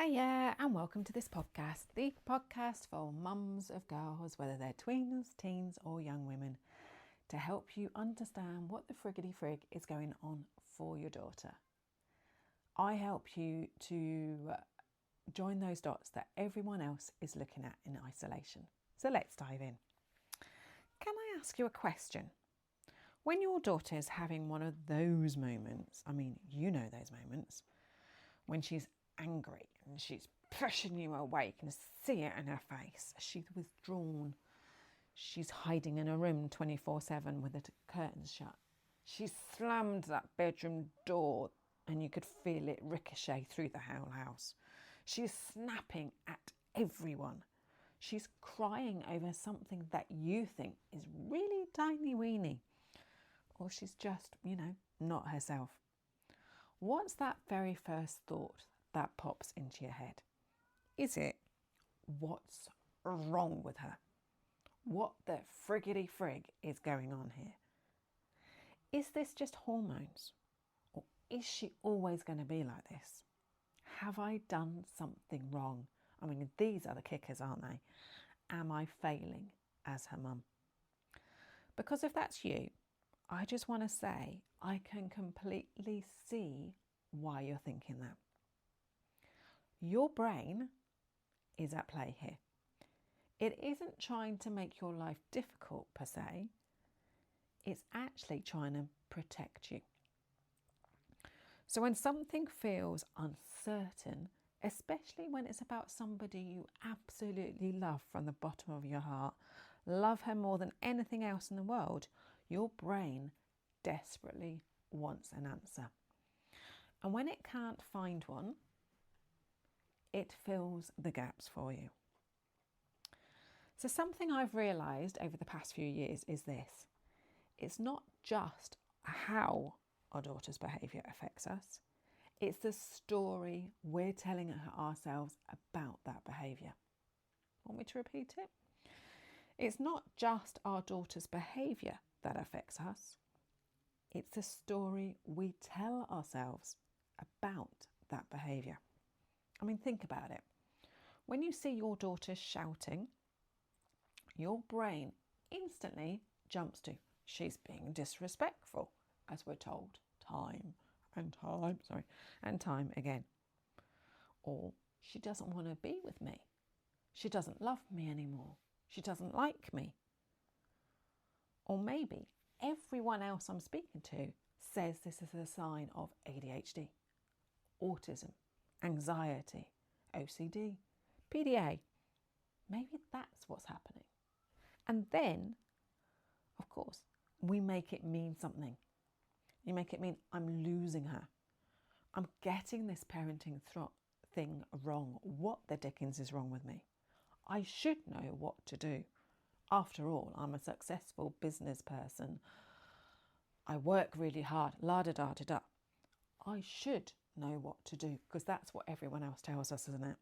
Hiya, and welcome to this podcast, the podcast for mums of girls, whether they're tweens, teens or young women, to help you understand what the friggity frig is going on for your daughter. I help you to join those dots that everyone else is looking at in isolation. So let's dive in. Can I ask you a question? When your daughter is having one of those moments, you know those moments, when she's angry and she's pushing you away, you can see it in her face. She's withdrawn. She's hiding in a room 24/7 with the curtains shut. She's slammed that bedroom door and you could feel it ricochet through the whole house. She's snapping at everyone. She's crying over something that you think is really tiny weeny. Or she's just, not herself. What's that very first thought that pops into your head? Is it, what's wrong with her? What the friggity frig is going on here? Is this just hormones? Or is she always going to be like this? Have I done something wrong? These are the kickers, aren't they? Am I failing as her mum? Because if that's you, I just want to say I can completely see why you're thinking that. Your brain is at play here. It isn't trying to make your life difficult per se. It's actually trying to protect you. So when something feels uncertain, especially when it's about somebody you absolutely love from the bottom of your heart, love her more than anything else in the world, your brain desperately wants an answer. And when it can't find one, it fills the gaps for you. So something I've realised over the past few years is this. It's not just how our daughter's behaviour affects us. It's the story we're telling ourselves about that behaviour. Want me to repeat it? It's not just our daughter's behaviour that affects us. It's the story we tell ourselves about that behaviour. Think about it. When you see your daughter shouting, your brain instantly jumps to, she's being disrespectful, as we're told time and time again. Or she doesn't want to be with me. She doesn't love me anymore. She doesn't like me. Or maybe everyone else I'm speaking to says this is a sign of ADHD, autism, anxiety, OCD, PDA. Maybe that's what's happening. And then, of course, we make it mean something. You make it mean I'm losing her. I'm getting this parenting thing wrong. What the dickens is wrong with me? I should know what to do. After all, I'm a successful business person. I work really hard, la-da-da-da-da. I should know what to do because that's what everyone else tells us, isn't it?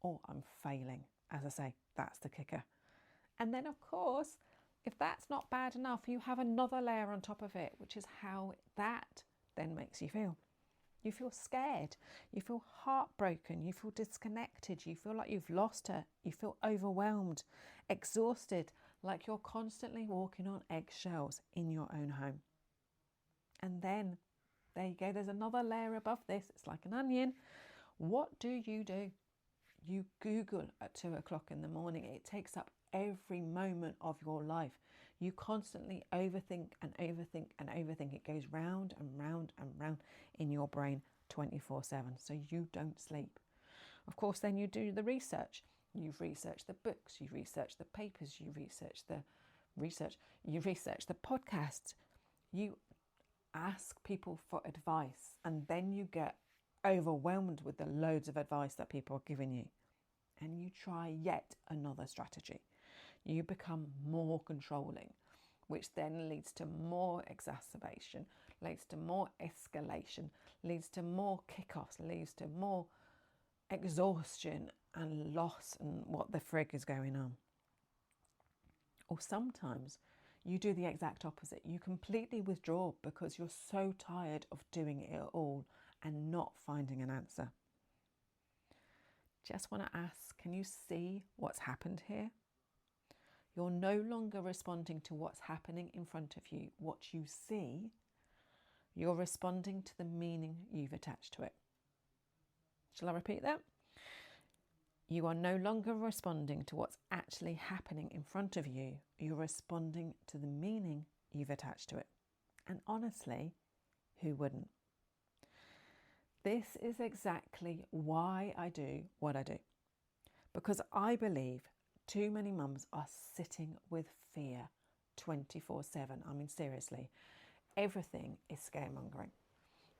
Or I'm failing. As I say, that's the kicker. And then, of course, if that's not bad enough, you have another layer on top of it, which is how that then makes you feel. You feel scared, you feel heartbroken, you feel disconnected, you feel like you've lost her, you feel overwhelmed, exhausted, like you're constantly walking on eggshells in your own home. And then, there you go, there's another layer above this, it's like an onion. What do? You Google at 2 o'clock in the morning. It takes up every moment of your life. You constantly overthink and overthink and overthink. It goes round and round and round in your brain 24/7, so you don't sleep. Of course, then you do the research. You've researched the books, you research the papers, you research the podcasts. You ask people for advice, and then you get overwhelmed with the loads of advice that people are giving you. And you try yet another strategy. You become more controlling, which then leads to more exacerbation, leads to more escalation, leads to more kickoffs, leads to more exhaustion and loss and what the frig is going on. Or sometimes you do the exact opposite. You completely withdraw because you're so tired of doing it all and not finding an answer. just want to ask, can you see what's happened here? You're no longer responding to what's happening in front of you, what you see. You're responding to the meaning you've attached to it. Shall I repeat that? You are no longer responding to what's actually happening in front of you. You're responding to the meaning you've attached to it. And honestly, who wouldn't? This is exactly why I do what I do. Because I believe too many mums are sitting with fear 24/7. I mean, seriously, everything is scaremongering.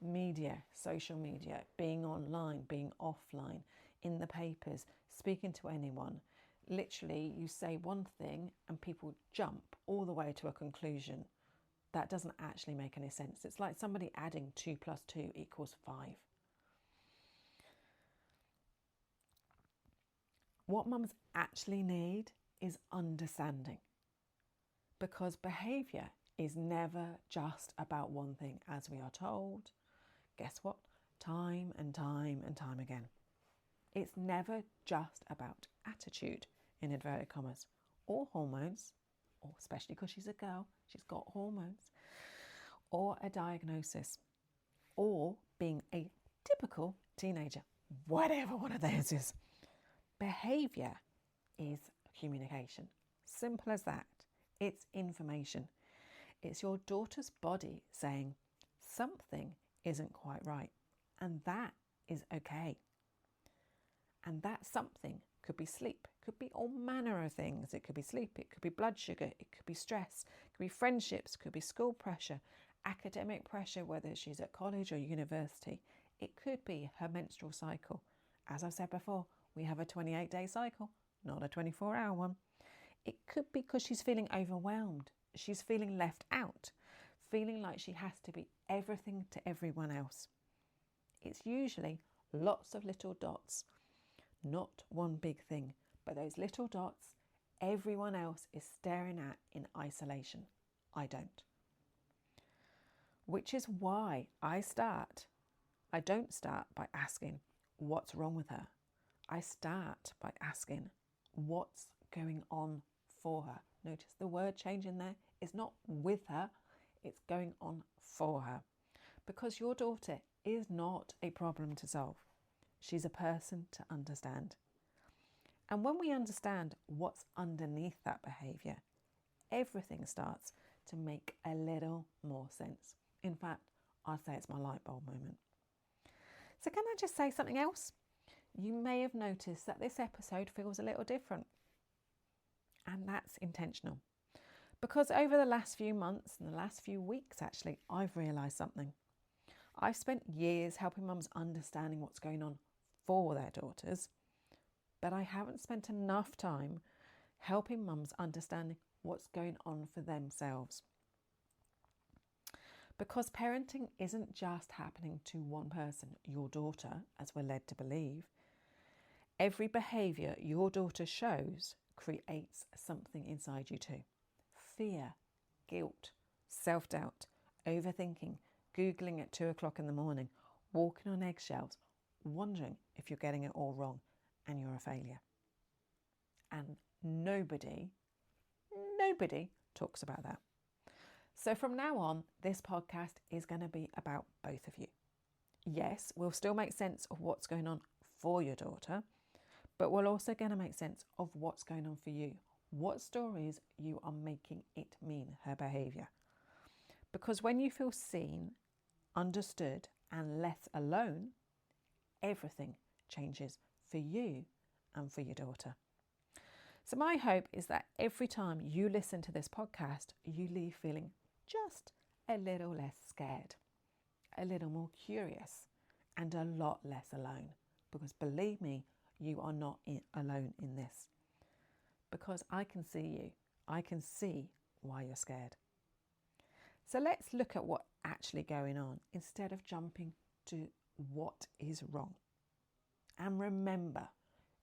Media, social media, being online, being offline, in the papers, speaking to anyone. Literally, you say one thing and people jump all the way to a conclusion. That doesn't actually make any sense. It's like somebody adding 2 + 2 = 5. What mums actually need is understanding. Because behaviour is never just about one thing, as we are told. Guess what? Time and time and time again. It's never just about attitude, in inverted commas, or hormones, or especially because she's a girl, she's got hormones, or a diagnosis, or being a typical teenager, whatever one of those is. Behaviour is communication. Simple as that. It's information. It's your daughter's body saying something isn't quite right, and that is okay. And that something could be sleep, could be all manner of things. It could be sleep, it could be blood sugar, it could be stress, it could be friendships, it could be school pressure, academic pressure, whether she's at college or university. It could be her menstrual cycle. As I've said before, we have a 28-day cycle, not a 24-hour one. It could be because she's feeling overwhelmed. She's feeling left out, feeling like she has to be everything to everyone else. It's usually lots of little dots. Not one big thing, but those little dots everyone else is staring at in isolation. I don't. Which is why I don't start by asking what's wrong with her. I start by asking what's going on for her. Notice the word change in there. It's not with her, it's going on for her. Because your daughter is not a problem to solve. She's a person to understand. And when we understand what's underneath that behaviour, everything starts to make a little more sense. In fact, I'd say it's my light bulb moment. So can I just say something else? You may have noticed that this episode feels a little different. And that's intentional. Because over the last few months and the last few weeks, actually, I've realised something. I've spent years helping mums understanding what's going on for their daughters, but I haven't spent enough time helping mums understanding what's going on for themselves. Because parenting isn't just happening to one person, your daughter, as we're led to believe. Every behaviour your daughter shows creates something inside you too. Fear, guilt, self-doubt, overthinking, Googling at 2 o'clock in the morning, walking on eggshells, wondering if you're getting it all wrong and you're a failure. And nobody talks about that. So from now on, this podcast is going to be about both of you. Yes, we'll still make sense of what's going on for your daughter, but we're also going to make sense of what's going on for you. What stories you are making it mean, her behaviour. Because when you feel seen, understood and less alone, everything changes for you and for your daughter. So my hope is that every time you listen to this podcast, you leave feeling just a little less scared, a little more curious, and a lot less alone. Because believe me, you are not alone in this. Because I can see you. I can see why you're scared. So let's look at what's actually going on instead of jumping to what is wrong. And remember,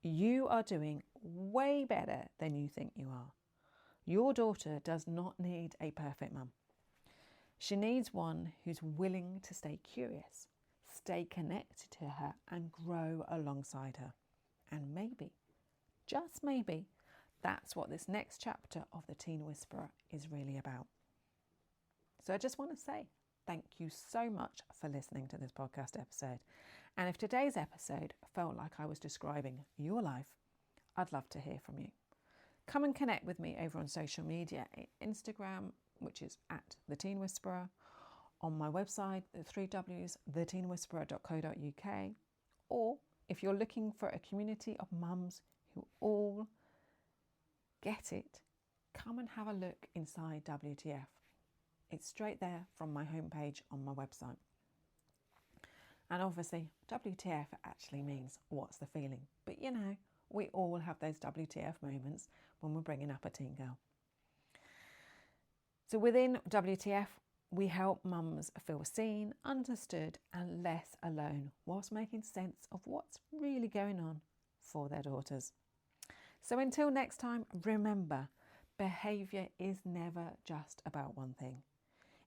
you are doing way better than you think you are. Your daughter does not need a perfect mum. She needs one who's willing to stay curious, stay connected to her and grow alongside her. And maybe, just maybe, that's what this next chapter of The Teen Whisperer is really about. So I just want to say thank you so much for listening to this podcast episode. And if today's episode felt like I was describing your life, I'd love to hear from you. Come and connect with me over on social media, Instagram, which is at The Teen Whisperer, on my website, the 3Ws, theteenwhisperer.co.uk, or if you're looking for a community of mums who all get it, come and have a look inside WTF. It's straight there from my homepage on my website. And obviously, WTF actually means what's the feeling? But you know, we all have those WTF moments when we're bringing up a teen girl. So within WTF, we help mums feel seen, understood and less alone whilst making sense of what's really going on for their daughters. So until next time, remember, behaviour is never just about one thing.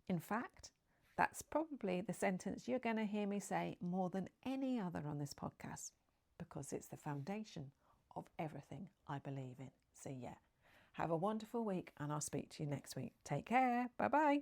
In fact, that's probably the sentence you're going to hear me say more than any other on this podcast, because it's the foundation of everything I believe in. So yeah, have a wonderful week and I'll speak to you next week. Take care. Bye-bye.